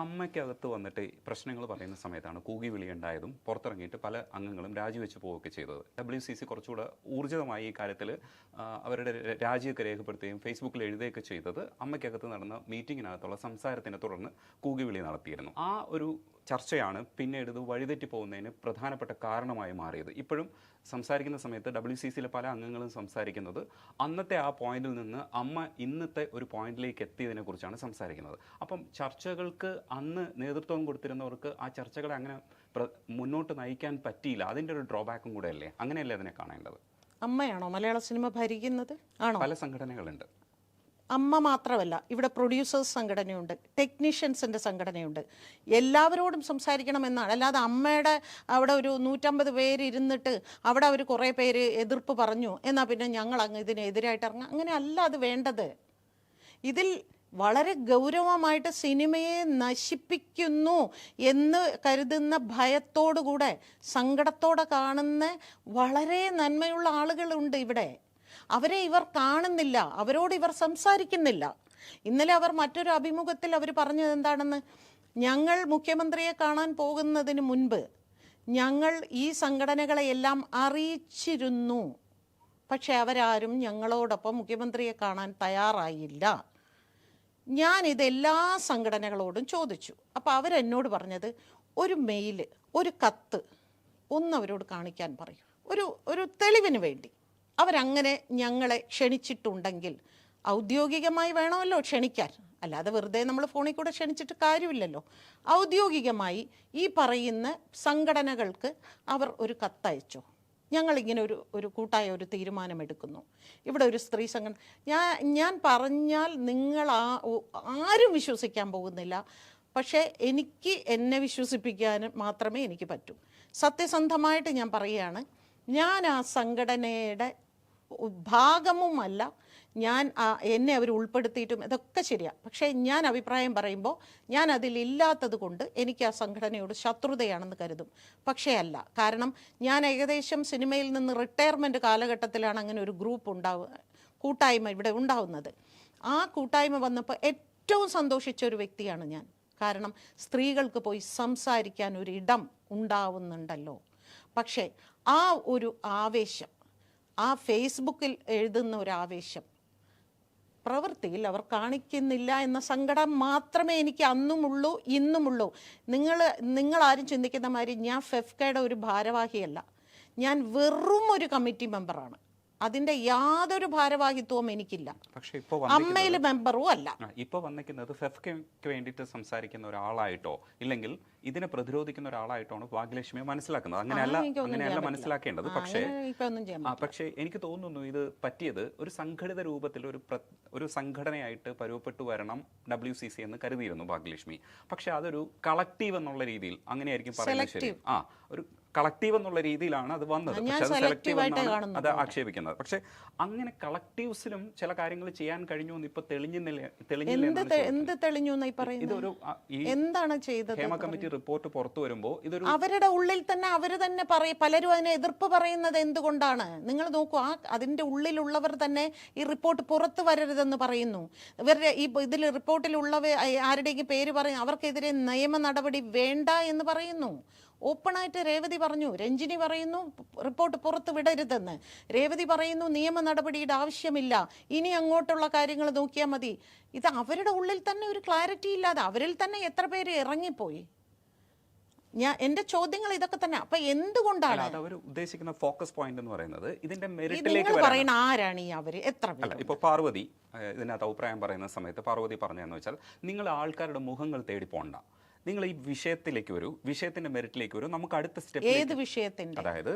അമ്മയ്ക്കകത്ത് വന്നിട്ട് പ്രശ്നങ്ങൾ പറയുന്ന സമയത്താണ് കൂകി വിളി ഉണ്ടായതും പുറത്തിറങ്ങിയിട്ട് പല അംഗങ്ങളും രാജിവെച്ച് പോവുകയൊക്കെ ചെയ്തത്. WCC കുറച്ചുകൂടെ ഊർജിതമായി ഈ കാര്യത്തിൽ അവരുടെ രാജിയൊക്കെ രേഖപ്പെടുത്തുകയും ഫേസ്ബുക്കിൽ എഴുതുകയൊക്കെ ചെയ്തത് അമ്മയ്ക്കകത്ത് നടന്ന മീറ്റിങ്ങിനകത്തുള്ള സംസാരത്തിനെ തുടർന്ന് കൂകി വിളി നടത്തിയിരുന്നു. ആ ഒരു ചർച്ചയാണ് പിന്നീട് ഇത് വഴിതെറ്റി പോകുന്നതിന് പ്രധാനപ്പെട്ട കാരണമായി മാറിയത്. ഇപ്പോഴും സംസാരിക്കുന്ന സമയത്ത് WCCയിലെ പല അംഗങ്ങളും സംസാരിക്കുന്നത് അന്നത്തെ ആ പോയിന്റിൽ നിന്ന് അമ്മ ഇന്നത്തെ ഒരു പോയിന്റിലേക്ക് എത്തിയതിനെ കുറിച്ചാണ് സംസാരിക്കുന്നത്. അപ്പം ചർച്ചകൾക്ക് അന്ന് നേതൃത്വം കൊടുത്തിരുന്നവർക്ക് ആ ചർച്ചകളെ അങ്ങനെ മുന്നോട്ട് നയിക്കാൻ പറ്റിയില്ല. അതിൻ്റെ ഒരു ഡ്രോബാക്കും കൂടെ അല്ലേ? അങ്ങനെയല്ലേ അതിനെ കാണേണ്ടത്? അമ്മയാണോ മലയാള സിനിമ ഭരിക്കുന്നത്? ആണോ? പല സംഘടനകളുണ്ട്. അമ്മ മാത്രമല്ല, ഇവിടെ പ്രൊഡ്യൂസേഴ്സ് സംഘടനയുണ്ട്, ടെക്നീഷ്യൻസിൻ്റെ സംഘടനയുണ്ട്. എല്ലാവരോടും സംസാരിക്കണമെന്നാണ്. അല്ലാതെ അമ്മയുടെ അവിടെ ഒരു 150 പേര് ഇരുന്നിട്ട് അവിടെ അവർ കുറേ പേര് എതിർപ്പ് പറഞ്ഞു എന്നാൽ പിന്നെ ഞങ്ങൾ അങ്ങ് ഇതിനെതിരായിട്ട് ഇറങ്ങാം, അങ്ങനെ അല്ല അത് വേണ്ടത്. ഇതിൽ വളരെ ഗൗരവമായിട്ട് സിനിമയെ നശിപ്പിക്കുന്നു എന്ന് കരുതുന്ന ഭയത്തോടുകൂടെ സങ്കടത്തോടെ കാണുന്ന വളരെ നന്മയുള്ള ആളുകളുണ്ട് ഇവിടെ. അവരെ ഇവർ കാണുന്നില്ല, അവരോട് ഇവർ സംസാരിക്കുന്നില്ല. ഇന്നലെ അവർ മറ്റൊരു അഭിമുഖത്തിൽ അവർ പറഞ്ഞത് എന്താണെന്ന്, ഞങ്ങൾ മുഖ്യമന്ത്രിയെ കാണാൻ പോകുന്നതിന് മുൻപ് ഞങ്ങൾ ഈ സംഘടനകളെയെല്ലാം അറിയിച്ചിരുന്നു, പക്ഷെ അവരാരും ഞങ്ങളോടൊപ്പം മുഖ്യമന്ത്രിയെ കാണാൻ തയ്യാറായില്ല. ഞാനിതെല്ലാ സംഘടനകളോടും ചോദിച്ചു. അപ്പോൾ അവരെന്നോട് പറഞ്ഞത്, ഒരു മെയില്, ഒരു കത്ത് ഒന്നവരോട് കാണിക്കാൻ പറയും, ഒരു തെളിവിന് വേണ്ടി. അവരങ്ങനെ ഞങ്ങളെ ക്ഷണിച്ചിട്ടുണ്ടെങ്കിൽ ഔദ്യോഗികമായി വേണമല്ലോ ക്ഷണിക്കാൻ, അല്ലാതെ വെറുതെ നമ്മൾ ഫോണിൽ കൂടെ ക്ഷണിച്ചിട്ട് കാര്യമില്ലല്ലോ. ഔദ്യോഗികമായി ഈ പറയുന്ന സംഘടനകൾക്ക് അവർ ഒരു കത്തയച്ചോ, ഞങ്ങളിങ്ങനെ ഒരു കൂട്ടായ ഒരു തീരുമാനമെടുക്കുന്നു, ഇവിടെ ഒരു സ്ത്രീ സംഘടന. ഞാൻ പറഞ്ഞാൽ നിങ്ങൾ ആരും വിശ്വസിക്കാൻ പോകുന്നില്ല. പക്ഷേ എന്നെ വിശ്വസിപ്പിക്കാൻ മാത്രമേ എനിക്ക് പറ്റൂ. സത്യസന്ധമായിട്ട് ഞാൻ പറയുകയാണ്, ഞാൻ ആ സംഘടനയുടെ ഭാഗവുമല്ല. എന്നെ അവർ ഉൾപ്പെടുത്തിയിട്ടും ഇതൊക്കെ ശരിയാണ്. പക്ഷേ ഞാൻ അഭിപ്രായം പറയുമ്പോൾ ഞാൻ അതിലില്ലാത്തത് കൊണ്ട് എനിക്ക് ആ സംഘടനയോട് ശത്രുതയാണെന്ന് കരുതും. പക്ഷേ അല്ല. കാരണം ഞാൻ ഏകദേശം സിനിമയിൽ നിന്ന് റിട്ടയർമെൻറ്റ് കാലഘട്ടത്തിലാണ് അങ്ങനെ ഒരു ഗ്രൂപ്പ് കൂട്ടായ്മ ഇവിടെ ഉണ്ടാവുന്നത്. ആ കൂട്ടായ്മ വന്നപ്പോൾ ഏറ്റവും സന്തോഷിച്ച ഒരു വ്യക്തിയാണ് ഞാൻ. കാരണം സ്ത്രീകൾക്ക് പോയി സംസാരിക്കാൻ ഒരു ഇടം ഉണ്ടാവുന്നുണ്ടല്ലോ. പക്ഷേ ആ ഒരു ആവേശം, ആ ഫേസ്ബുക്കിൽ എഴുതുന്ന ഒരു ആവേശം പ്രവൃത്തിയിൽ അവർ കാണിക്കുന്നില്ല എന്ന സങ്കടം മാത്രമേ എനിക്ക് അന്നുമുള്ളൂ, ഇന്നുമുള്ളൂ. നിങ്ങളാരും ചിന്തിക്കുന്ന മാതിരി ഞാൻ ഫെഫ്കയുടെ ഒരു ഭാരവാഹിയല്ല. ഞാൻ വെറും ഒരു കമ്മിറ്റി മെമ്പറാണ്. അതിൻ്റെ യാതൊരു ഭാരവാഹിത്വവും എനിക്കില്ല. പക്ഷേ ഇപ്പോൾ അമ്മയിൽ മെമ്പറും അല്ല. ഇപ്പോൾ വന്നിരിക്കുന്നത് ഫെഫ്കയ്ക്ക് വേണ്ടിയിട്ട് സംസാരിക്കുന്ന ഒരാളായിട്ടോ ഇല്ലെങ്കിൽ ഇതിനെ പ്രതിരോധിക്കുന്ന ഒരാളായിട്ടാണ് ഭാഗ്യലക്ഷ്മിയെ മനസ്സിലാക്കുന്നത്. അങ്ങനെയല്ല മനസ്സിലാക്കേണ്ടത്. പക്ഷേ എനിക്ക് തോന്നുന്നു ഇത് പറ്റിയത് ഒരു സംഘടിത രൂപത്തിൽ ഒരു സംഘടനയായിട്ട് പരുവപ്പെട്ടു വരണം WCC എന്ന് കരുതിയിരുന്നു ഭാഗ്യലക്ഷ്മി. പക്ഷെ അതൊരു കളക്റ്റീവ് എന്നുള്ള രീതിയിൽ അങ്ങനെയായിരിക്കും പറയുന്നത്. ശരി, ഒരു കളക്റ്റീവ് എന്നുള്ള രീതിയിലാണ് അത് വന്നത്. പക്ഷെ അത് സെലക്റ്റീവ് എന്നാണ് അത് ആക്ഷേപിക്കുന്നത്. പക്ഷെ അങ്ങനെ കളക്റ്റീവ്സിലും ചില കാര്യങ്ങൾ ചെയ്യാൻ കഴിഞ്ഞു എന്ന് ഇപ്പൊ തെളിഞ്ഞില്ല. ഇതൊരു എന്താണ് ചെയ്തത്? ഹേമ കമ്മിറ്റി റിപ്പോർട്ട് പുറത്തു വരുമ്പോൾ ഇതൊരു അവരുടെ ഉള്ളിൽ തന്നെ അവർ തന്നെ പലരും അതിനെ എതിർപ്പ് പറയുന്നത് എന്തുകൊണ്ടാണ്? നിങ്ങൾ നോക്കൂ, അതിന്റെ ഉള്ളിലുള്ളവർ തന്നെ ഈ റിപ്പോർട്ട് പുറത്തു വരരുതെന്ന് പറയുന്നു. ഇവരുടെ ഇതിൽ റിപ്പോർട്ടിലുള്ളവ ആരുടെയും പേര് പറയും, അവർക്കെതിരെ നിയമ നടപടി വേണ്ട എന്ന് പറയുന്നു. ഓപ്പണായിട്ട് രേവതി പറഞ്ഞു, രഞ്ജിനി പറയുന്നു റിപ്പോർട്ട് പുറത്ത് വിടരുതെന്ന്. രേവതി പറയുന്നു നിയമ നടപടിയുടെ ആവശ്യമില്ല, ഇനി അങ്ങോട്ടുള്ള കാര്യങ്ങൾ നോക്കിയാൽ മതി. ഇത് അവരുടെ ഉള്ളിൽ തന്നെ ഒരു ക്ലാരിറ്റി ഇല്ലാതെ അവരിൽ തന്നെ എത്ര പേര് ഇറങ്ങിപ്പോയി. എന്റെ ചോദ്യങ്ങൾ ഇതൊക്കെ തന്നെ. അപ്പൊ എന്തുകൊണ്ടാണ് അവർ ഉദ്ദേശിക്കുന്ന ഫോക്കസ് പോയിന്റ് എന്ന് പറയുന്നത് ഇതിന്റെ മെറിറ്റിലേക്ക് പറയുന്ന ആരാണ് ഈ അവര്? എത്ര പേര്? ഇപ്പൊ പാർവതി ഇതിനകത്ത് അഭിപ്രായം പറയുന്ന സമയത്ത് പാർവതി പറഞ്ഞതെന്ന് വെച്ചാൽ, നിങ്ങൾ ആൾക്കാരുടെ മുഖങ്ങൾ തേടി പോണ്ട, നിങ്ങൾ ഈ വിഷയത്തിലേക്ക് വരൂ, വിഷയത്തിന്റെ മെറിറ്റിലേക്ക് വരൂ, നമുക്ക് അടുത്ത സ്റ്റെപ്പ്. ഏത് വിഷയത്തിന്റെ? അതായത്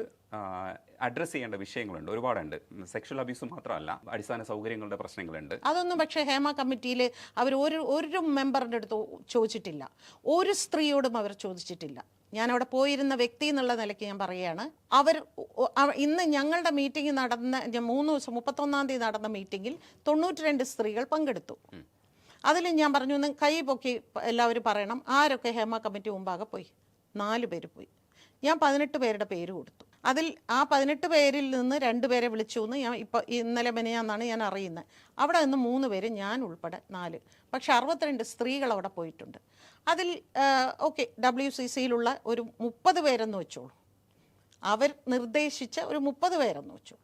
അഡ്രസ് ചെയ്യേണ്ട വിഷയങ്ങളുണ്ട്, ഒരുപാടുണ്ട്. സെക്ഷൽ അബ്യൂസ് മാത്രമല്ല, അടിസ്ഥാന സൗകര്യങ്ങളുടെ പ്രശ്നങ്ങളുണ്ട്. അതൊന്നും പക്ഷേ ഹേമ കമ്മിറ്റിയിൽ അവർ ഒരു മെമ്പറിൻ്റെ അടുത്ത് ചോദിച്ചിട്ടില്ല, ഒരു സ്ത്രീയോടും അവർ ചോദിച്ചിട്ടില്ല. ഞാൻ അവിടെ പോയിരുന്ന വ്യക്തി എന്നുള്ള നിലയ്ക്ക് ഞാൻ പറയുകയാണ്, ഇന്ന് ഞങ്ങളുടെ മീറ്റിംഗ് നടന്ന 31-ാം തീയതി നടന്ന മീറ്റിങ്ങിൽ 92 സ്ത്രീകൾ പങ്കെടുത്തു. അതിൽ ഞാൻ പറഞ്ഞു, കൈ പൊക്കി എല്ലാവരും പറയണം ആരൊക്കെ ഹേമ കമ്മിറ്റി മുമ്പാകെ പോയി. 4 പേര് പോയി. ഞാൻ 18 പേരുടെ പേര് കൊടുത്തു. അതിൽ ആ 18 പേരിൽ നിന്ന് 2 പേരെ വിളിച്ചു എന്ന് ഞാൻ ഇന്നലെ മെനയാന്നാണ് ഞാൻ അറിയുന്നത്. അവിടെ നിന്ന് 3 പേര്, ഞാൻ ഉൾപ്പെടെ 4. പക്ഷെ 62 സ്ത്രീകൾ അവിടെ പോയിട്ടുണ്ട്. അതിൽ ഓക്കെ WCCയിലുള്ള ഒരു 30 പേരെന്ന് വെച്ചോളൂ, അവർ നിർദ്ദേശിച്ച ഒരു 30 പേരെന്ന് വെച്ചോളൂ.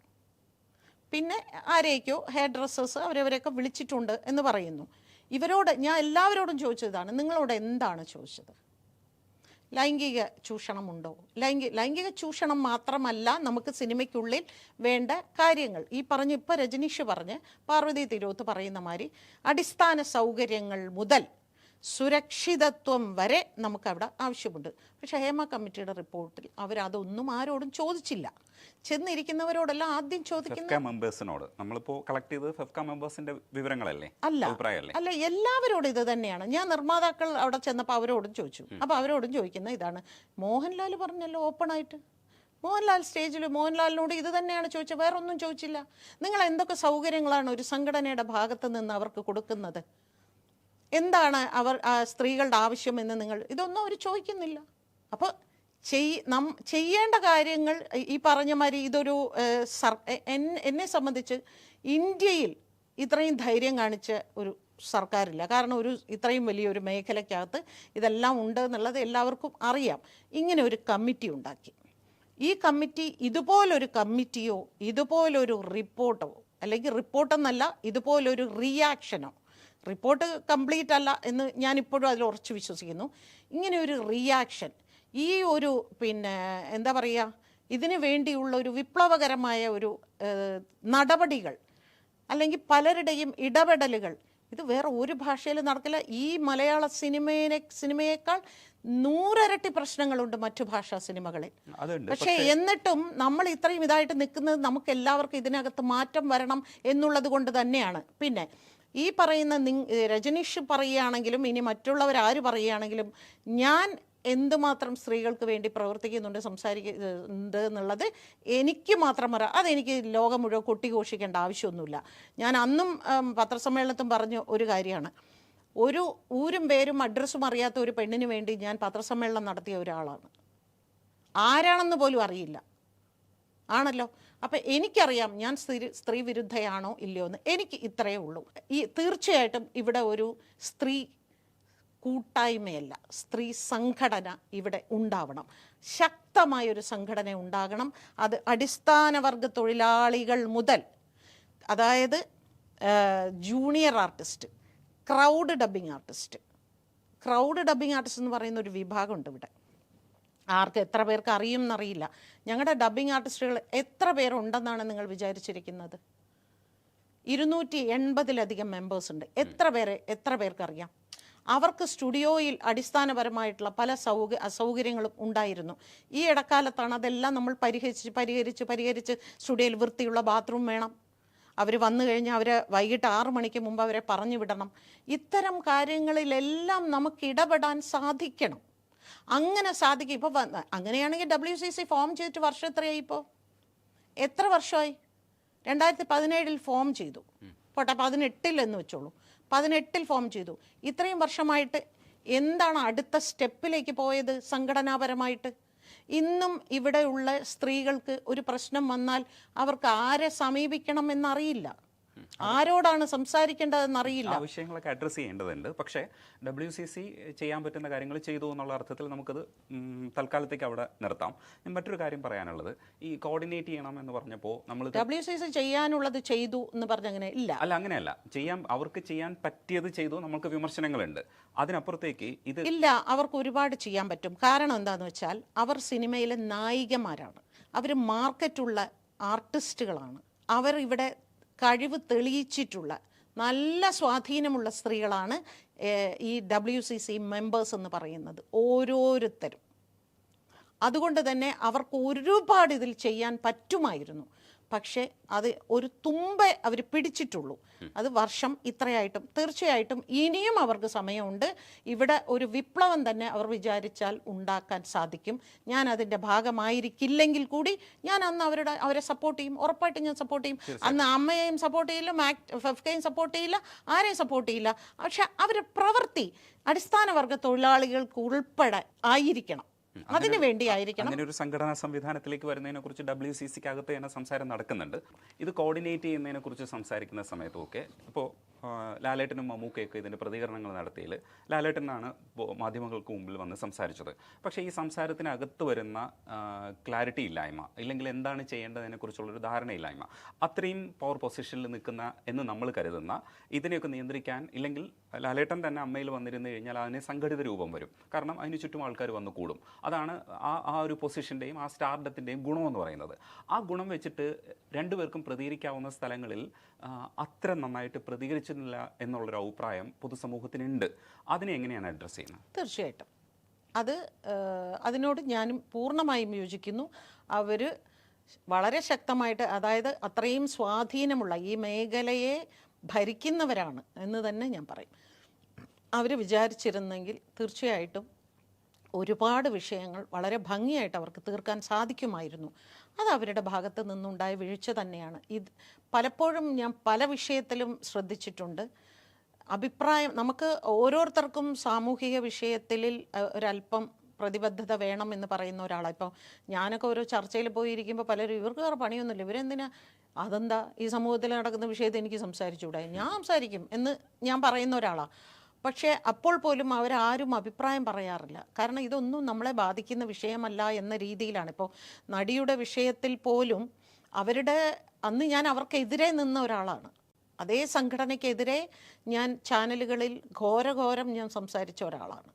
പിന്നെ ആരെയൊക്കെയോ ഹെയർ ഡ്രസ്സേഴ്സ് അവരവരെയൊക്കെ വിളിച്ചിട്ടുണ്ട് എന്ന് പറയുന്നു. ഇവരോട് ഞാൻ എല്ലാവരോടും ചോദിച്ചതാണ്, നിങ്ങളോട് എന്താണ് ചോദിച്ചത്? ലൈംഗിക ചൂഷണമുണ്ടോ? ലൈംഗിക ചൂഷണം മാത്രമല്ല നമുക്ക് സിനിമയ്ക്കുള്ളിൽ വേണ്ട കാര്യങ്ങൾ. ഈ പറഞ്ഞ് ഇപ്പോൾ രജനീഷ് പറഞ്ഞ് പാർവതി തിരുവോത്ത് പറയുന്ന മാതിരി അടിസ്ഥാന സൗകര്യങ്ങൾ മുതൽ സുരക്ഷിതത്വം വരെ നമുക്കവിടെ ആവശ്യമുണ്ട്. പക്ഷേ ഹേമ കമ്മിറ്റിയുടെ റിപ്പോർട്ടിൽ അവരതൊന്നും ആരോടും ചോദിച്ചില്ല. ചെന്നിരിക്കുന്നവരോടെല്ലാം ആദ്യം ചോദിക്കുന്ന മെമ്പേഴ്സിനോട് നമ്മളിപ്പോൾ കളക്ട് ചെയ്തത് ഫെഫ്ക മെമ്പേഴ്സിന്റെ വിവരങ്ങളല്ലേ? അല്ല എല്ലാവരോടും ഇത് തന്നെയാണ്. ഞാൻ നിർമ്മാതാക്കൾ അവിടെ ചെന്നപ്പോൾ അവരോടും ചോദിച്ചു. അപ്പോൾ അവരോടും ചോദിക്കുന്ന ഇതാണ്. മോഹൻലാൽ പറഞ്ഞല്ലോ ഓപ്പണായിട്ട്, മോഹൻലാൽ സ്റ്റേജിൽ മോഹൻലാലിനോട് ഇത് തന്നെയാണ് ചോദിച്ചത്, വേറെ ഒന്നും ചോദിച്ചില്ല. നിങ്ങൾ എന്തൊക്കെ സൗകര്യങ്ങളാണ് ഒരു സംഘടനയുടെ ഭാഗത്ത് നിന്ന് അവർക്ക് കൊടുക്കുന്നത്? എന്താണ് അവർ സ്ത്രീകളുടെ ആവശ്യമെന്ന് നിങ്ങൾ ഇതൊന്നും അവർ ചോദിക്കുന്നില്ല. അപ്പോൾ ചെയ്യേണ്ട കാര്യങ്ങൾ ഈ പറഞ്ഞ മാതിരി ഇതൊരു എന്നെ സംബന്ധിച്ച് ഇന്ത്യയിൽ ഇത്രയും ധൈര്യം കാണിച്ച ഒരു സർക്കാരില്ല. കാരണം ഇത്രയും വലിയൊരു മേഖലയ്ക്കകത്ത് ഇതെല്ലാം ഉണ്ട് എന്നുള്ളത് എല്ലാവർക്കും അറിയാം. ഇങ്ങനെ ഒരു കമ്മിറ്റി ഉണ്ടാക്കി. ഈ കമ്മിറ്റി ഇതുപോലൊരു കമ്മിറ്റിയോ ഇതുപോലൊരു റിപ്പോർട്ടോ, അല്ലെങ്കിൽ റിപ്പോർട്ടെന്നല്ല ഇതുപോലൊരു റിയാക്ഷനോ, റിപ്പോർട്ട് കംപ്ലീറ്റ് അല്ല എന്ന് ഞാനിപ്പോഴും അതിൽ ഉറച്ചു വിശ്വസിക്കുന്നു. ഇങ്ങനെ ഒരു റിയാക്ഷൻ, ഈ ഒരു എന്താ പറയുക, ഇതിനു വേണ്ടിയുള്ള ഒരു വിപ്ലവകരമായ ഒരു നടപടികൾ അല്ലെങ്കിൽ പലരുടെയും ഇടപെടലുകൾ ഇത് വേറെ ഒരു ഭാഷയിൽ നടക്കില്ല. ഈ മലയാള സിനിമയേക്കാൾ 100 ഇരട്ടി പ്രശ്നങ്ങളുണ്ട് മറ്റു ഭാഷാ സിനിമകളിൽ. പക്ഷേ എന്നിട്ടും നമ്മൾ ഇത്രയും ഇതായിട്ട് നിൽക്കുന്നത് നമുക്ക് എല്ലാവർക്കും ഇതിനകത്ത് മാറ്റം വരണം എന്നുള്ളത് കൊണ്ട് തന്നെയാണ്. പിന്നെ ഈ പറയുന്ന രജനീഷ് പറയുകയാണെങ്കിലും ഇനി മറ്റുള്ളവരാര് പറയുകയാണെങ്കിലും ഞാൻ എന്തുമാത്രം സ്ത്രീകൾക്ക് വേണ്ടി പ്രവർത്തിക്കുന്നുണ്ട്, സംസാരിക്കുന്നുണ്ട് എന്നുള്ളത് എനിക്ക് മാത്രം അറിയാം. അതെനിക്ക് ലോകം മുഴുവൻ കൊട്ടിഘോഷിക്കേണ്ട ആവശ്യമൊന്നുമില്ല. ഞാൻ അന്നും പത്രസമ്മേളനത്തും പറഞ്ഞ ഒരു കാര്യമാണ്, ഒരു ഊരും പേരും അഡ്രസ്സും അറിയാത്ത ഒരു പെണ്ണിന് വേണ്ടി ഞാൻ പത്രസമ്മേളനം നടത്തിയ ഒരാളാണ്. ആരാണെന്ന് പോലും അറിയില്ല, ആണല്ലോ. അപ്പം എനിക്കറിയാം ഞാൻ സ്ത്രീ വിരുദ്ധയാണോ ഇല്ലയോ എന്ന്. എനിക്ക് ഇത്രയേ ഉള്ളൂ. തീർച്ചയായിട്ടും ഇവിടെ ഒരു സ്ത്രീ കൂട്ടായ്മയല്ല, സ്ത്രീ സംഘടന ഇവിടെ ഉണ്ടാവണം. ശക്തമായൊരു സംഘടന ഉണ്ടാകണം. അത് അടിസ്ഥാന വർഗ തൊഴിലാളികൾ മുതൽ, അതായത് junior artist, crowd dubbing artist എന്ന് പറയുന്ന ഒരു വിഭാഗമുണ്ട് ഇവിടെ. ആർക്ക് എത്ര പേർക്ക് അറിയും എന്നറിയില്ല. ഞങ്ങളുടെ ഡബ്ബിംഗ് ആർട്ടിസ്റ്റുകൾ എത്ര പേരുണ്ടെന്നാണ് നിങ്ങൾ വിചാരിച്ചിരിക്കുന്നത്? 280-ലധികം മെമ്പേഴ്സുണ്ട്. എത്ര പേർക്കറിയാം? അവർക്ക് സ്റ്റുഡിയോയിൽ അടിസ്ഥാനപരമായിട്ടുള്ള പല അസൗകര്യങ്ങളും ഉണ്ടായിരുന്നു. ഈ ഇടക്കാലത്താണ് അതെല്ലാം നമ്മൾ പരിഹരിച്ച് സ്റ്റുഡിയോയിൽ വൃത്തിയുള്ള ബാത്റൂം വേണം. അവർ വന്നു കഴിഞ്ഞാൽ അവരെ വൈകിട്ട് 6 മണിക്ക് മുമ്പ് അവരെ പറഞ്ഞു വിടണം. ഇത്തരം കാര്യങ്ങളിലെല്ലാം നമുക്ക് ഇടപെടാൻ സാധിക്കണം. അങ്ങനെ സാധിക്കും. ഇപ്പോൾ അങ്ങനെയാണെങ്കിൽ WCC ഫോം ചെയ്തിട്ട് വർഷം എത്രയായി? ഇപ്പോൾ എത്ര വർഷമായി? 2017 ഫോം ചെയ്തു, പോട്ടെ 18 എന്ന് വെച്ചോളൂ. 18 ഫോം ചെയ്തു. ഇത്രയും വർഷമായിട്ട് എന്താണ് അടുത്ത സ്റ്റെപ്പിലേക്ക് പോയത് സംഘടനാപരമായിട്ട്? ഇന്നും ഇവിടെയുള്ള സ്ത്രീകൾക്ക് ഒരു പ്രശ്നം വന്നാൽ അവർക്ക് ആരെ സമീപിക്കണം എന്നറിയില്ല, ആരോടാണ് സംസാരിക്കേണ്ടതെന്നറിയില്ല. വിഷയങ്ങളൊക്കെ അഡ്രസ്സ് ചെയ്യേണ്ടതുണ്ട്. പക്ഷേ WCC ചെയ്യാൻ പറ്റുന്ന കാര്യങ്ങൾ ചെയ്തു എന്നുള്ള അർത്ഥത്തിൽ നമുക്കത് തൽക്കാലത്തേക്ക് അവിടെ നിർത്താം. മറ്റൊരു കാര്യം പറയാനുള്ളത്, ഈ കോർഡിനേറ്റ് ചെയ്യണം എന്ന് പറഞ്ഞപ്പോൾ നമ്മൾ WCC ചെയ്യാനുള്ളത് ചെയ്തു എന്ന് പറഞ്ഞങ്ങനെ ഇല്ല. അല്ല, അങ്ങനെയല്ല. അവർക്ക് ചെയ്യാൻ പറ്റിയത് ചെയ്തു. നമുക്ക് വിമർശനങ്ങളുണ്ട്. അതിനപ്പുറത്തേക്ക് ഇത് ഇല്ല, അവർക്ക് ഒരുപാട് ചെയ്യാൻ പറ്റും. കാരണം എന്താണെന്ന് വെച്ചാൽ അവർ സിനിമയിലെ നായികമാരാണ്, അവർ മാർക്കറ്റുള്ള ആർട്ടിസ്റ്റുകളാണ്, അവർ ഇവിടെ കഴിവ് തെളിയിച്ചിട്ടുള്ള നല്ല സ്വാധീനമുള്ള സ്ത്രീകളാണ് ഈ WCC മെമ്പേഴ്സ് എന്ന് പറയുന്നത് ഓരോരുത്തരും. അതുകൊണ്ട് തന്നെ അവർക്ക് ഒരുപാട് ഇതിൽ ചെയ്യാൻ പറ്റുമായിരുന്നു. പക്ഷേ അത് ഒരു തുമ്പേ അവർ പിടിച്ചിട്ടുള്ളൂ. അത് വർഷം ഇത്രയായിട്ടും. തീർച്ചയായിട്ടും ഇനിയും അവർക്ക് സമയമുണ്ട്. ഇവിടെ ഒരു വിപ്ലവം തന്നെ അവർ വിചാരിച്ചാൽ ഉണ്ടാക്കാൻ സാധിക്കും. ഞാൻ അതിൻ്റെ ഭാഗമായിരിക്കില്ലെങ്കിൽ കൂടി ഞാൻ അന്ന് അവരെ സപ്പോർട്ട് ചെയ്യും, ഉറപ്പായിട്ടും ഞാൻ സപ്പോർട്ട് ചെയ്യും. അന്ന് അമ്മയെയും സപ്പോർട്ട് ചെയ്യില്ല, ഫെഫ്കയും സപ്പോർട്ട് ചെയ്യില്ല, ആരെയും സപ്പോർട്ട് ചെയ്യില്ല. പക്ഷെ അവരുടെ പ്രവൃത്തി അടിസ്ഥാന വർഗ തൊഴിലാളികൾക്ക് ഉൾപ്പെടെ ആയിരിക്കണം. അതിനു വേണ്ടി ആയിരിക്കണം. അങ്ങനെ ഒരു സംഘടനാ സംവിധാനത്തിലേക്ക് വരുന്നതിനെ കുറിച്ച് WCCക്ക് അകത്ത് തന്നെ സംസാരം നടക്കുന്നുണ്ട്. ഇത് കോർഡിനേറ്റ് ചെയ്യുന്നതിനെ കുറിച്ച് സംസാരിക്കുന്ന സമയത്തൊക്കെ ഇപ്പോൾ ലാലേട്ടനും മമ്മൂക്കയൊക്കെ ഇതിൻ്റെ പ്രതികരണങ്ങൾ നടത്തിയതിൽ ലാലേട്ടനാണ് മാധ്യമങ്ങൾക്ക് മുമ്പിൽ വന്ന് സംസാരിച്ചത്. പക്ഷേ ഈ സംസാരത്തിനകത്ത് വരുന്ന ക്ലാരിറ്റി ഇല്ലായ്മ, ഇല്ലെങ്കിൽ എന്താണ് ചെയ്യേണ്ടതിനെക്കുറിച്ചുള്ളൊരു ധാരണയില്ലായ്മ, അത്രയും പവർ പൊസിഷനിൽ നിൽക്കുന്ന എന്ന് നമ്മൾ കരുതുന്ന ഇതിനെയൊക്കെ നിയന്ത്രിക്കാൻ, ഇല്ലെങ്കിൽ ലാലേട്ടൻ തന്നെ അമ്മയിൽ വന്നിരുന്നു കഴിഞ്ഞാൽ അതിന് സംഘടിത രൂപം വരും. കാരണം അതിന് ചുറ്റും ആൾക്കാർ വന്ന് കൂടും. അതാണ് ആ ഒരു പൊസിഷൻ്റെയും ആ സ്റ്റാർഡത്തിൻ്റെയും ഗുണമെന്ന് പറയുന്നത്. ആ ഗുണം വെച്ചിട്ട് രണ്ടുപേർക്കും പ്രതികരിക്കാവുന്ന സ്ഥലങ്ങളിൽ അത്ര നന്നായിട്ട് പ്രതികരിച്ചിട്ടില്ല എന്നുള്ളൊരു അഭിപ്രായം പൊതുസമൂഹത്തിനുണ്ട്. അതിനെ എങ്ങനെയാണ് അഡ്രസ്സ് ചെയ്യുന്നത്? തീർച്ചയായിട്ടും അതിനോട് ഞാനും പൂർണ്ണമായും യോജിക്കുന്നു. അവർ വളരെ ശക്തമായിട്ട്, അതായത് അത്രയും സ്വാധീനമുള്ള ഈ മേഖലയെ ഭരിക്കുന്നവരാണ് എന്ന് തന്നെ ഞാൻ പറയും. അവർ വിചാരിച്ചിരുന്നെങ്കിൽ തീർച്ചയായിട്ടും ഒരുപാട് വിഷയങ്ങൾ വളരെ ഭംഗിയായിട്ട് അവർക്ക് തീർക്കാൻ സാധിക്കുമായിരുന്നു. അത് അവരുടെ ഭാഗത്ത് നിന്നുണ്ടായ വീഴ്ച തന്നെയാണ്. ഇത് പലപ്പോഴും ഞാൻ പല വിഷയത്തിലും ശ്രദ്ധിച്ചിട്ടുണ്ട്. അഭിപ്രായം, നമുക്ക് ഓരോരുത്തർക്കും സാമൂഹിക വിഷയത്തിൽ ഒരല്പം പ്രതിബദ്ധത വേണം എന്ന് പറയുന്ന ഒരാളാണ്. ഇപ്പോൾ ഞാനൊക്കെ ഓരോ ചർച്ചയിൽ പോയിരിക്കുമ്പോൾ പലരും ഇവർക്ക് വേറെ പണിയൊന്നുമില്ല, ഇവരെന്തിനാ, അതെന്താ ഈ സമൂഹത്തിൽ നടക്കുന്ന വിഷയത്തിൽ എനിക്ക് സംസാരിച്ചുകൂടാ, ഞാൻ സംസാരിക്കും എന്ന് ഞാൻ പറയുന്ന ഒരാളാണ്. പക്ഷേ അപ്പോൾ പോലും അവരാരും അഭിപ്രായം പറയാറില്ല. കാരണം ഇതൊന്നും നമ്മളെ ബാധിക്കുന്ന വിഷയമല്ല എന്ന രീതിയിലാണ്. ഇപ്പോൾ നടിയുടെ വിഷയത്തിൽ പോലും അന്ന് ഞാൻ അവർക്കെതിരെ നിന്ന ഒരാളാണ്. അതേ സംഘടനയ്ക്കെതിരെ ഞാൻ ചാനലുകളിൽ ഘോരഘോരം ഞാൻ സംസാരിച്ച ഒരാളാണ്.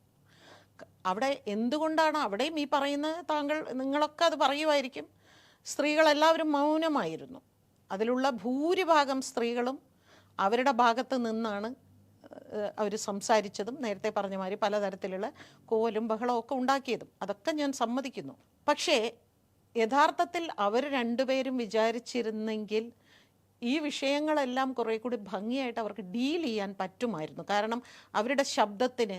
അവിടെ എന്തുകൊണ്ടാണ് അവിടെയും ഈ പറയുന്ന നിങ്ങളൊക്കെ അത് പറയുമായിരിക്കും, സ്ത്രീകളെല്ലാവരും മൗനമായിരുന്നു. അതിലുള്ള ഭൂരിഭാഗം സ്ത്രീകളും അവരുടെ ഭാഗത്ത് നിന്നാണ് അവർ സംസാരിച്ചതും നേരത്തെ പറഞ്ഞ മാതിരി പലതരത്തിലുള്ള കോലും ബഹളവും ഒക്കെ ഉണ്ടാക്കിയതും. അതൊക്കെ ഞാൻ സമ്മതിക്കുന്നു. പക്ഷേ യഥാർത്ഥത്തിൽ അവർ രണ്ടുപേരും വിചാരിച്ചിരുന്നെങ്കിൽ ഈ വിഷയങ്ങളെല്ലാം കുറേ കൂടി ഭംഗിയായിട്ട് അവർക്ക് ഡീൽ ചെയ്യാൻ പറ്റുമായിരുന്നു. കാരണം അവരുടെ ശബ്ദത്തിന്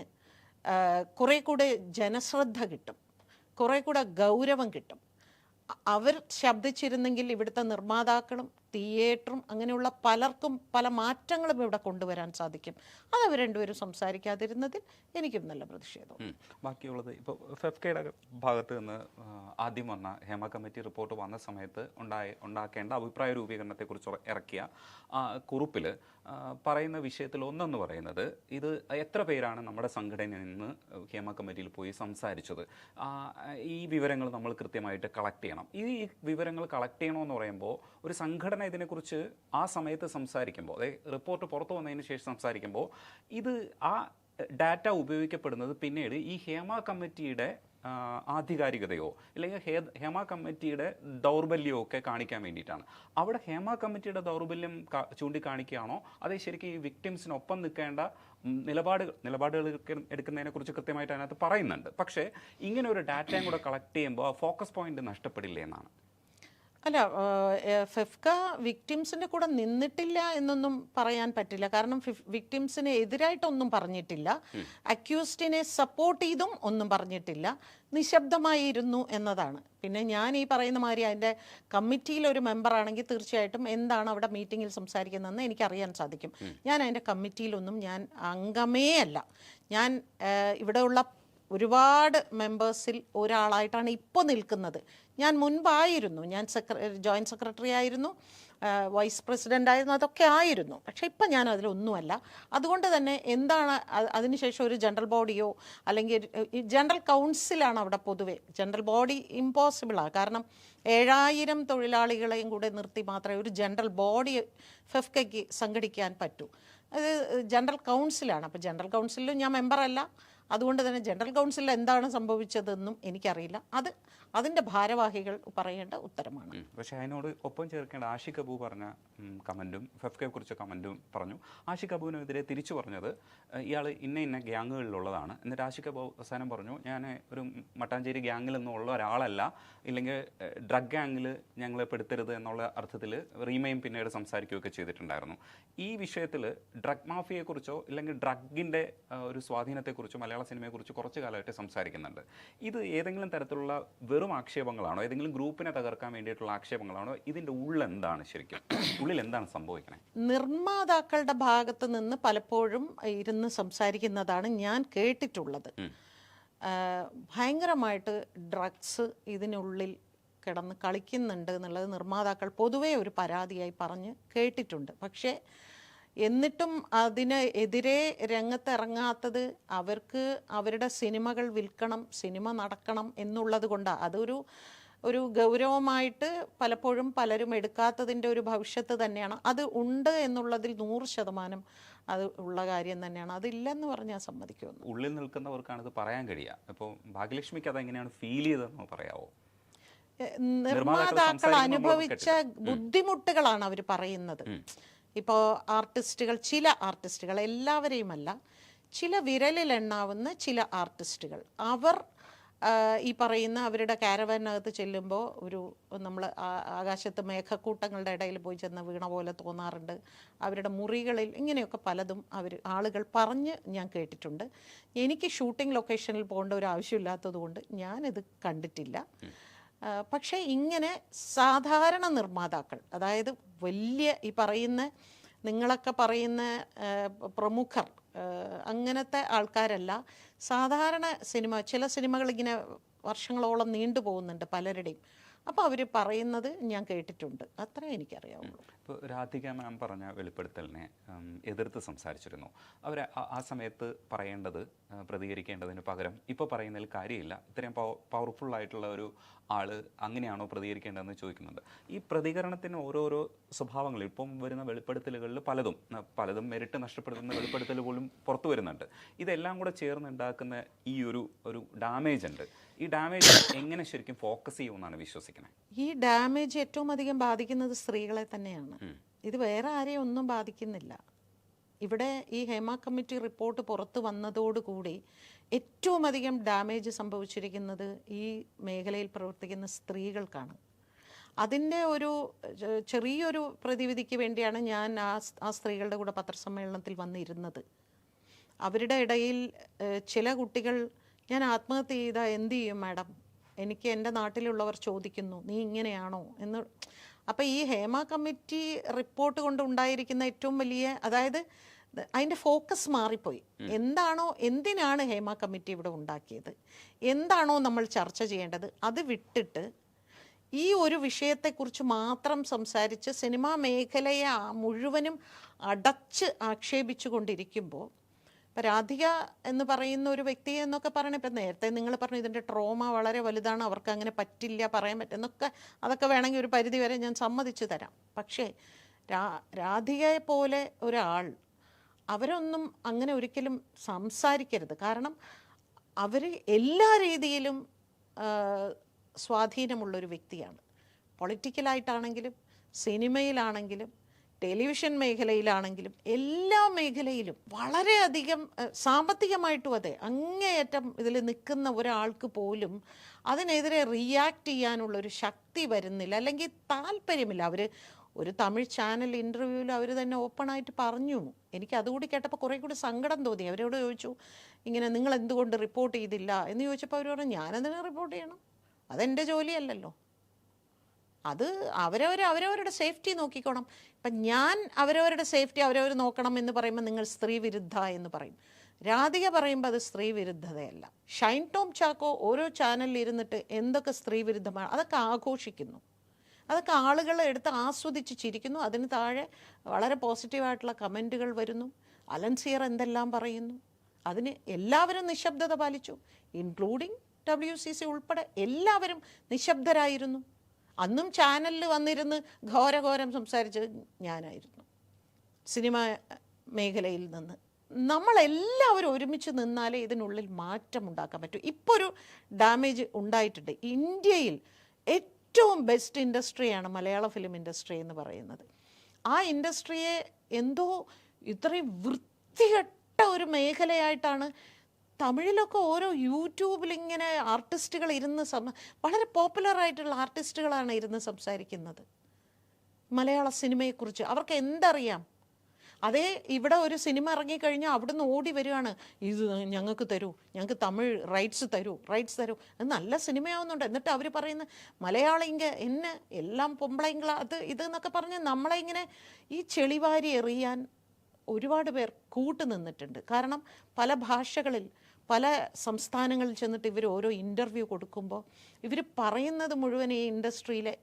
കുറേ കൂടെ ജനശ്രദ്ധ കിട്ടും, കുറേ കൂടെ ഗൗരവം കിട്ടും. അവർ ശബ്ദിച്ചിരുന്നെങ്കിൽ ഇവിടുത്തെ നിർമ്മാതാക്കളും തിയേറ്ററും അങ്ങനെയുള്ള പലർക്കും പല മാറ്റങ്ങളും ഇവിടെ കൊണ്ടുവരാൻ സാധിക്കും. അത് അവർ രണ്ടുപേരും സംസാരിക്കാതിരുന്നതിൽ എനിക്കും നല്ല പ്രതിഷേധം. ബാക്കിയുള്ളത് ഇപ്പോൾ ഫെഫ്കയുടെ ഭാഗത്ത് നിന്ന് ആദ്യം വന്ന ഹേമ കമ്മിറ്റി റിപ്പോർട്ട് വന്ന സമയത്ത് ഉണ്ടാക്കേണ്ട അഭിപ്രായ രൂപീകരണത്തെക്കുറിച്ച് ഇറക്കിയ കുറിപ്പിൽ പറയുന്ന വിഷയത്തിൽ ഒന്നെന്ന് പറയുന്നത്, ഇത് എത്ര പേരാണ് നമ്മുടെ സംഘടനയിൽ നിന്ന് ഹേമ കമ്മിറ്റിയിൽ പോയി സംസാരിച്ചത്, ഈ വിവരങ്ങൾ നമ്മൾ കൃത്യമായിട്ട് കളക്ട് ചെയ്യണം. ഈ വിവരങ്ങൾ കളക്ട് ചെയ്യണമെന്ന് പറയുമ്പോൾ ഒരു സംഘടന ഇതിനെക്കുറിച്ച് ആ സമയത്ത് സംസാരിക്കുമ്പോൾ, അതായത് റിപ്പോർട്ട് പുറത്തു വന്നതിന് ശേഷം സംസാരിക്കുമ്പോൾ, ഇത് ആ ഡാറ്റ ഉപയോഗിക്കപ്പെടുന്നത് പിന്നീട് ഈ ഹേമ കമ്മിറ്റിയുടെ ആധികാരികതയോ അല്ലെങ്കിൽ ഹേമ കമ്മിറ്റിയുടെ ദൗർബല്യമോ ഒക്കെ കാണിക്കാൻ വേണ്ടിയിട്ടാണ്. അവിടെ ഹേമ കമ്മിറ്റിയുടെ ദൗർബല്യം ചൂണ്ടിക്കാണിക്കുകയാണോ അതേ ശരിക്കും ഈ വിക്ടിംസിനൊപ്പം നിൽക്കേണ്ട നിലപാടുകൾ എടുക്കുന്നതിനെക്കുറിച്ച് കൃത്യമായിട്ട് അതിനകത്ത് പറയുന്നുണ്ട്. പക്ഷേ ഇങ്ങനെ ഒരു ഡാറ്റയും കൂടെ കളക്ട് ചെയ്യുമ്പോൾ ആ ഫോക്കസ് പോയിന്റ് നഷ്ടപ്പെടില്ലേ എന്നാണ്. അല്ല, ഫെഫ്ക വിക്ടിംസിൻ്റെ കൂടെ നിന്നിട്ടില്ല എന്നൊന്നും പറയാൻ പറ്റില്ല. കാരണം വിക്ടിംസിന് എതിരായിട്ടൊന്നും പറഞ്ഞിട്ടില്ല, അക്യൂസ്ഡിനെ സപ്പോർട്ട് ചെയ്തും ഒന്നും പറഞ്ഞിട്ടില്ല, നിശബ്ദമായിരുന്നു എന്നതാണ്. പിന്നെ ഞാൻ ഈ പറയുന്ന മാതിരി അതിൻ്റെ കമ്മിറ്റിയിലൊരു മെമ്പറാണെങ്കിൽ തീർച്ചയായിട്ടും എന്താണ് അവിടെ മീറ്റിങ്ങിൽ സംസാരിക്കുന്നതെന്ന് എനിക്കറിയാൻ സാധിക്കും. ഞാൻ അതിൻ്റെ കമ്മിറ്റിയിലൊന്നും ഞാൻ അംഗമേ അല്ല. ഞാൻ ഇവിടെയുള്ള ഒരുപാട് മെമ്പേഴ്സിൽ ഒരാളായിട്ടാണ് ഇപ്പോൾ നിൽക്കുന്നത്. ഞാൻ മുൻപായിരുന്നു, ഞാൻ ജോയിൻറ്റ് സെക്രട്ടറി ആയിരുന്നു, വൈസ് പ്രസിഡൻ്റ് ആയിരുന്നു, അതൊക്കെ ആയിരുന്നു. പക്ഷേ ഇപ്പം ഞാൻ അതിലൊന്നുമല്ല. അതുകൊണ്ട് തന്നെ എന്താണ് അതിനുശേഷം ഒരു ജനറൽ ബോഡിയോ അല്ലെങ്കിൽ ഈ ജനറൽ കൗൺസിലാണ് അവിടെ പൊതുവെ. ജനറൽ ബോഡി ഇമ്പോസിബിളാണ്. കാരണം 7000 തൊഴിലാളികളെയും കൂടെ നിർത്തി മാത്രമേ ഒരു ജനറൽ ബോഡി ഫെഫ്കയ്ക്ക് സംഘടിക്കാൻ പറ്റൂ. അത് ജനറൽ കൗൺസിലാണ്. അപ്പോൾ ജനറൽ കൗൺസിലിലും ഞാൻ മെമ്പറല്ല. അതുകൊണ്ട് തന്നെ ജനറൽ കൗൺസിലിൽ എന്താണ് സംഭവിച്ചതെന്നും എനിക്കറിയില്ല. അതിൻ്റെ ഭാരവാഹികൾ പറയേണ്ട ഉത്തരമാണ്. പക്ഷേ അതിനോട് ഒപ്പം ചേർക്കേണ്ട ആഷിഖ് അബു പറഞ്ഞ കമൻറ്റും ഫെഫ്കയെക്കുറിച്ച് കമൻറ്റും പറഞ്ഞു. ആഷിഖ് അബുവിനെതിരെ തിരിച്ചു പറഞ്ഞത് ഇയാൾ ഇന്ന ഗ്യാങ്ങുകളിലുള്ളതാണ്. എന്നിട്ട് ആഷിഖ് അബു അവസാനം പറഞ്ഞു, ഞാൻ ഒരു മട്ടാഞ്ചേരി ഗ്യാങ്ങിൽ നിന്നുള്ള ഒരാളല്ല, ഇല്ലെങ്കിൽ ഡ്രഗ് ഗ്യാങ്ങിൽ ഞങ്ങളെ പെടുത്തരുത് എന്നുള്ള അർത്ഥത്തിൽ റീമയും പിന്നീട് സംസാരിക്കുകയൊക്കെ ചെയ്തിട്ടുണ്ടായിരുന്നു. ഈ വിഷയത്തിൽ ഡ്രഗ് മാഫിയയെക്കുറിച്ചോ ഇല്ലെങ്കിൽ ഡ്രഗിൻ്റെ ഒരു സ്വാധീനത്തെക്കുറിച്ചോ മലയാള സിനിമയെക്കുറിച്ച് കുറച്ച് കാലമായിട്ട് സംസാരിക്കുന്നുണ്ട്. ഇത് ഏതെങ്കിലും തരത്തിലുള്ള വെറും ആക്ഷേപങ്ങളാണോ, ഏതെങ്കിലും ഗ്രൂപ്പിനെ തകർക്കാൻ വേണ്ടിയിട്ടുള്ള ആക്ഷേപങ്ങളാണോ? ഇതിൻ്റെ ഉള്ളെന്താണ്, ശരിക്കും ഉള്ളിൽ എന്താണ് സംഭവിക്കണേ? നിർമ്മാതാക്കളുടെ ഭാഗത്ത് നിന്ന് പലപ്പോഴും ഇരുന്ന് സംസാരിക്കുന്നതാണ് ഞാൻ കേട്ടിട്ടുള്ളത്. ഭയങ്കരമായിട്ട് ഡ്രഗ്സ് ഇതിനുള്ളിൽ കിടന്ന് കളിക്കുന്നുണ്ട് എന്നുള്ളത് നിർമ്മാതാക്കൾ പൊതുവേ ഒരു പരാതിയായി പറഞ്ഞ് കേട്ടിട്ടുണ്ട്. പക്ഷേ എന്നിട്ടും അതിന് എതിരെ രംഗത്തിറങ്ങാത്തത് അവർക്ക് അവരുടെ സിനിമകൾ വിൽക്കണം, സിനിമ നടക്കണം എന്നുള്ളത് കൊണ്ടാണ്. ഒരു ഗൗരവമായിട്ട് പലപ്പോഴും പലരും എടുക്കാത്തതിൻ്റെ ഒരു ഭവിഷ്യത്ത് തന്നെയാണ്. അത് ഉണ്ട് എന്നുള്ളതിൽ 100% അത് ഉള്ള കാര്യം തന്നെയാണ്. അതില്ലെന്ന് പറഞ്ഞാൽ സമ്മതിക്കുമെന്ന്. ഉള്ളിൽ നിൽക്കുന്നവർക്കാണ് ഇത് പറയാൻ കഴിയുക. ഇപ്പോൾ ഭാഗ്യലക്ഷ്മിക്ക് അതെങ്ങനെയാണ് ഫീൽ ചെയ്തതെന്ന് പറയാവോ? നിർമ്മാതാക്കൾ അനുഭവിച്ച ബുദ്ധിമുട്ടുകളാണ് അവർ പറയുന്നത്. ഇപ്പോൾ ആർട്ടിസ്റ്റുകൾ, ചില ആർട്ടിസ്റ്റുകൾ, എല്ലാവരെയുമല്ല, ചില വിരലിലെണ്ണാവുന്ന ചില ആർട്ടിസ്റ്റുകൾ, അവർ ഈ പറയുന്ന അവരുടെ കാരവാനകത്ത് ചെല്ലുമ്പോൾ നമ്മൾ ആകാശത്ത് മേഘക്കൂട്ടങ്ങളുടെ ഇടയിൽ പോയി ചെന്ന് വീണ പോലെ തോന്നാറുണ്ട്. അവരുടെ മുറികളിൽ ഇങ്ങനെയൊക്കെ പലതും ആളുകൾ പറഞ്ഞ് ഞാൻ കേട്ടിട്ടുണ്ട്. എനിക്ക് ഷൂട്ടിംഗ് ലൊക്കേഷനിൽ പോകേണ്ട ഒരു ആവശ്യമില്ലാത്തത് കൊണ്ട് ഞാനിത് കണ്ടിട്ടില്ല. പക്ഷേ ഇങ്ങനെ സാധാരണ നിർമ്മാതാക്കൾ, അതായത് വലിയ ഈ പറയുന്ന നിങ്ങളൊക്കെ പറയുന്ന പ്രമുഖർ, അങ്ങനത്തെ ആൾക്കാരല്ല, സാധാരണ ചില സിനിമകൾ ഇങ്ങനെ വർഷങ്ങളോളം നീണ്ടു പോകുന്നുണ്ട് പലരുടെയും. അപ്പോൾ അവർ പറയുന്നത് ഞാൻ കേട്ടിട്ടുണ്ട്. അത്രേ എനിക്കറിയാവുള്ളൂ. ഇപ്പോൾ രാധിക മാം പറഞ്ഞ വെളിപ്പെടുത്തലിനെ എതിർത്ത് സംസാരിച്ചിരുന്നു. അവർ ആ സമയത്ത് പ്രതികരിക്കേണ്ടതിന് പകരം ഇപ്പോൾ പറയുന്നതിൽ കാര്യമില്ല, ഇത്രയും പവർഫുള്ളായിട്ടുള്ള ഒരു ആൾ അങ്ങനെയാണോ പ്രതികരിക്കേണ്ടതെന്ന് ചോദിക്കുന്നുണ്ട്. ഈ പ്രതികരണത്തിന് ഓരോരോ സ്വഭാവങ്ങൾ ഇപ്പം വരുന്ന വെളിപ്പെടുത്തലുകളിൽ പലതും മെരിറ്റ് നഷ്ടപ്പെടുത്തുന്ന വെളിപ്പെടുത്തൽ പോലും പുറത്തു വരുന്നുണ്ട്. ഇതെല്ലാം കൂടെ ചേർന്നുണ്ടാക്കുന്ന ഈ ഒരു ഡാമേജ് ഉണ്ട്. ഈ ഡാമേജ് എങ്ങനെ ശരിക്കും ഫോക്കസ് ചെയ്യുമെന്നാണ് വിശ്വസിക്കുന്നത്? ഈ ഡാമേജ് ഏറ്റവും അധികം ബാധിക്കുന്നത് സ്ത്രീകളെ തന്നെയാണ്. ഇത് വേറെ ആരെയും ഒന്നും ബാധിക്കുന്നില്ല. ഇവിടെ ഈ ഹേമ കമ്മിറ്റി റിപ്പോർട്ട് പുറത്ത് വന്നതോടുകൂടി ഏറ്റവും അധികം ഡാമേജ് സംഭവിച്ചിരിക്കുന്നത് ഈ മേഖലയിൽ പ്രവർത്തിക്കുന്ന സ്ത്രീകൾക്കാണ്. അതിൻ്റെ ഒരു ചെറിയൊരു പ്രതിവിധിക്ക് വേണ്ടിയാണ് ഞാൻ ആ സ്ത്രീകളുടെ കൂടെ പത്രസമ്മേളനത്തിൽ വന്നിരുന്നത്. അവരുടെ ഇടയിൽ ചില കുട്ടികൾ, ഞാൻ ആത്മഹത്യ ചെയ്താൽ എന്ത് ചെയ്യും മാഡം, എനിക്ക് എൻ്റെ നാട്ടിലുള്ളവർ ചോദിക്കുന്നു, നീ ഇങ്ങനെയാണോ എന്ന്. അപ്പോൾ ഈ ഹേമ കമ്മിറ്റി റിപ്പോർട്ട് കൊണ്ട് ഉണ്ടായിരിക്കുന്ന ഏറ്റവും വലിയ, അതായത് അതിൻ്റെ ഫോക്കസ് മാറിപ്പോയി. എന്തിനാണ് ഹേമ കമ്മിറ്റി ഇവിടെ ഉണ്ടാക്കിയത്, എന്താണോ നമ്മൾ ചർച്ച ചെയ്യേണ്ടത്, അത് വിട്ടിട്ട് ഈ ഒരു വിഷയത്തെക്കുറിച്ച് മാത്രം സംസാരിച്ച് സിനിമാ മേഖലയെ മുഴുവനും അടച്ച് ആക്ഷേപിച്ചു കൊണ്ടിരിക്കുമ്പോൾ, ഇപ്പം രാധിക എന്ന് പറയുന്ന ഒരു വ്യക്തി എന്നൊക്കെ പറയണേ, ഇപ്പം നേരത്തെ നിങ്ങൾ പറഞ്ഞു ഇതിൻ്റെ ട്രോമ വളരെ വലുതാണ്, അവർക്ക് അങ്ങനെ പറ്റില്ല, പറയാൻ പറ്റുന്നൊക്കെ, അതൊക്കെ വേണമെങ്കിൽ ഒരു പരിധി വരെ ഞാൻ സമ്മതിച്ചു തരാം. പക്ഷേ രാധികയെ പോലെ ഒരാൾ, അവരൊന്നും അങ്ങനെ ഒരിക്കലും സംസാരിക്കരുത്. കാരണം അവർ എല്ലാ രീതിയിലും സ്വാധീനമുള്ളൊരു വ്യക്തിയാണ്. പൊളിറ്റിക്കലായിട്ടാണെങ്കിലും സിനിമയിലാണെങ്കിലും ടെലിവിഷൻ മേഖലയിലാണെങ്കിലും എല്ലാ മേഖലയിലും വളരെയധികം സാമ്പത്തികമായിട്ടും അതെ, അങ്ങേയറ്റം ഇതിൽ നിൽക്കുന്ന ഒരാൾക്ക് പോലും അതിനെതിരെ റിയാക്ട് ചെയ്യാനുള്ളൊരു ശക്തി വരുന്നില്ല, അല്ലെങ്കിൽ താല്പര്യമില്ല. ഒരു തമിഴ് ചാനൽ ഇൻ്റർവ്യൂവിൽ അവർ തന്നെ ഓപ്പണായിട്ട് പറഞ്ഞു. എനിക്ക് അതുകൂടി കേട്ടപ്പോൾ കുറേ കൂടി സങ്കടം തോന്നി. അവരോട് ചോദിച്ചു, ഇങ്ങനെ നിങ്ങൾ എന്തുകൊണ്ട് റിപ്പോർട്ട് ചെയ്തില്ല എന്ന് ചോദിച്ചപ്പോൾ അവർ പറഞ്ഞു, ഞാനതിനെ റിപ്പോർട്ട് ചെയ്യണം, അതെൻ്റെ ജോലിയല്ലല്ലോ, അത് അവരവരുടെ സേഫ്റ്റി നോക്കിക്കോണം. ഇപ്പം ഞാൻ അവരവരുടെ സേഫ്റ്റി അവരവർ നോക്കണം എന്ന് പറയുമ്പോൾ നിങ്ങൾ സ്ത്രീ വിരുദ്ധ എന്ന് പറയും. രാധിക പറയുമ്പോൾ അത് സ്ത്രീ വിരുദ്ധതയല്ല. ഷൈൻ ടോം ചാക്കോ ഓരോ ചാനലിൽ ഇരുന്നിട്ട് എന്തൊക്കെ സ്ത്രീ വിരുദ്ധമാണ് അതൊക്കെ ആഘോഷിക്കുന്നു, അതൊക്കെ ആളുകൾ എടുത്ത് ആസ്വദിച്ച് ചിരിക്കുന്നു. അതിന് താഴെ വളരെ പോസിറ്റീവായിട്ടുള്ള കമൻറ്റുകൾ വരുന്നു. അലൻസിയർ എന്തെല്ലാം പറയുന്നു, അതിന് എല്ലാവരും നിശബ്ദത പാലിച്ചു, ഇൻക്ലൂഡിങ് WCC ഉൾപ്പെടെ എല്ലാവരും നിശബ്ദരായിരുന്നു. അന്നും ചാനലിൽ വന്നിരുന്ന് ഘോരഘോരം സംസാരിച്ചത് ഞാനായിരുന്നു. സിനിമ മേഖലയിൽ നിന്ന് നമ്മളെല്ലാവരും ഒരുമിച്ച് നിന്നാലേ ഇതിനുള്ളിൽ മാറ്റം ഉണ്ടാക്കാൻ പറ്റൂ. ഇപ്പോൾ ഒരു ഡാമേജ് ഉണ്ടായിട്ടുണ്ട്. ഇന്ത്യയിൽ ഏറ്റവും ബെസ്റ്റ് ഇൻഡസ്ട്രിയാണ് മലയാള ഫിലിം ഇൻഡസ്ട്രി എന്ന് പറയുന്നത്. ആ ഇൻഡസ്ട്രിയെ എന്തോ ഇത്രയും വൃത്തികെട്ട ഒരു മേഖലയായിട്ടാണ് തമിഴിലൊക്കെ ഓരോ യൂട്യൂബിൽ ഇങ്ങനെ ആർട്ടിസ്റ്റുകൾ ഇരുന്ന് വളരെ പോപ്പുലറായിട്ടുള്ള ആർട്ടിസ്റ്റുകളാണ് ഇരുന്ന് സംസാരിക്കുന്നത് മലയാള സിനിമയെക്കുറിച്ച്. അവർക്ക് എന്തറിയാം? അതേ ഇവിടെ ഒരു സിനിമ ഇറങ്ങിക്കഴിഞ്ഞാൽ അവിടുന്ന് ഓടി വരികയാണ്, ഇത് ഞങ്ങൾക്ക് തരൂ, ഞങ്ങൾക്ക് തമിഴ് റൈറ്റ്സ് തരൂ. അത് നല്ല സിനിമയാവുന്നുണ്ട്. എന്നിട്ട് അവർ പറയുന്ന മലയാളിങ്ക എന്നെ എല്ലാം പൊമ്പളെങ്കള അത് ഇതെന്നൊക്കെ പറഞ്ഞ് നമ്മളെ ഇങ്ങനെ ഈ ചെളിവാരി എറിയാൻ ഒരുപാട് പേർ കൂട്ടു നിന്നിട്ടുണ്ട്. കാരണം പല ഭാഷകളിൽ പല സംസ്ഥാനങ്ങളിൽ ചെന്നിട്ട് ഇവർ ഓരോ ഇൻ്റർവ്യൂ കൊടുക്കുമ്പോൾ ഇവർ പറയുന്നത് മുഴുവൻ ഈ ഇൻഡസ്ട്രിയിലെ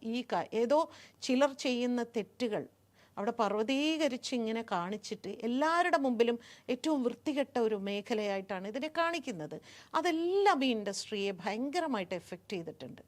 ഏതോ ചിലർ ചെയ്യുന്ന തെറ്റുകൾ അവിടെ പർവ്വതീകരിച്ച് ഇങ്ങനെ കാണിച്ചിട്ട് എല്ലാവരുടെ മുമ്പിലും ഏറ്റവും വൃത്തികെട്ട ഒരു മേഖലയായിട്ടാണ് ഇതിനെ കാണിക്കുന്നത്. അതെല്ലാം ഈ ഇൻഡസ്ട്രിയെ ഭയങ്കരമായിട്ട് എഫക്റ്റ് ചെയ്തിട്ടുണ്ട്.